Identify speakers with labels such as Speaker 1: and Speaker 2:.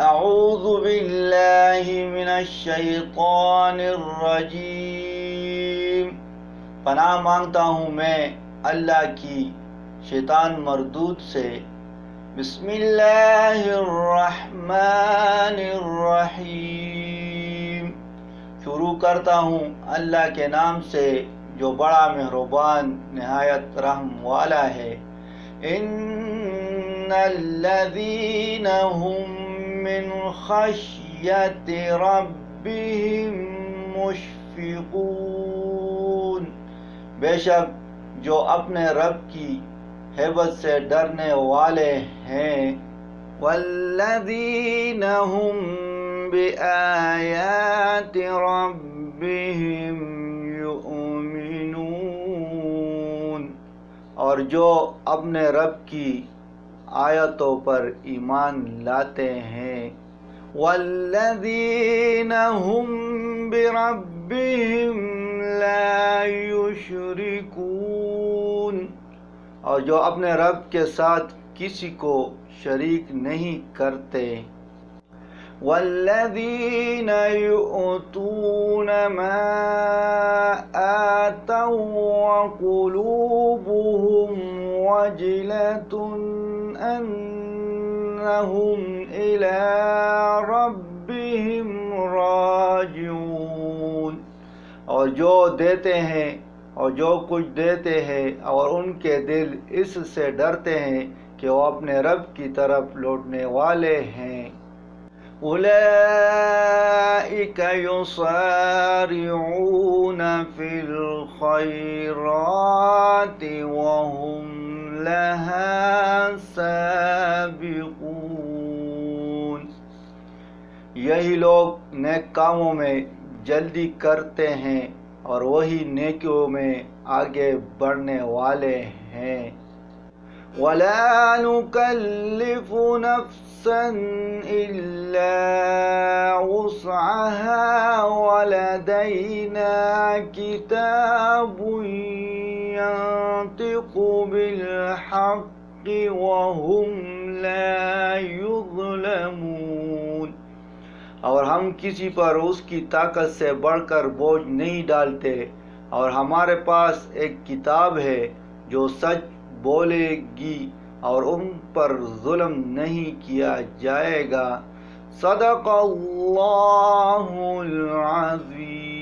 Speaker 1: اعوذ باللہ من الشیطان الرجیم، پناہ مانگتا ہوں میں اللہ کی شیطان مردود سے۔ بسم اللہ الرحمن الرحیم، شروع کرتا ہوں اللہ کے نام سے جو بڑا مہربان نہایت رحم والا ہے۔ ان الذین هم من خشیت ربهم مشفقون، بے شک جو اپنے رب کی ہیبت سے ڈرنے والے ہیں۔ والذین هم بآیات ربهم یؤمنون، اور جو اپنے رب کی آیتوں پر ایمان لاتے ہیں۔ والذین هم بربهم لا یشرکون، اور جو اپنے رب کے ساتھ کسی کو شریک نہیں کرتے۔ والذین یؤتون ما آتوا وقلوبهم وجلة انہم الی ربهم راجعون، اور جو دیتے ہیں اور جو کچھ دیتے ہیں اور ان کے دل اس سے ڈرتے ہیں کہ وہ اپنے رب کی طرف لوٹنے والے ہیں۔ اولئک یسارعون فی الخیرات وهم لها سابقون، یہی لوگ نیک کاموں میں جلدی کرتے ہیں اور وہی نیکیوں میں آگے بڑھنے والے ہیں۔ وَلَا نُكَلِّفُ نَفْسًا إِلَّا وُسْعَهَا وَلَدَيْنَا كِتَابٌ يَنطِقُ بِالْحَقِّ وَهُمْ لَا يُظْلَمُونَ، اور ہم کسی پر اس کی طاقت سے بڑھ کر بوجھ نہیں ڈالتے، اور ہمارے پاس ایک کتاب ہے جو سچ بولے گی اور ان پر ظلم نہیں کیا جائے گا۔ صدق اللہ العظیم۔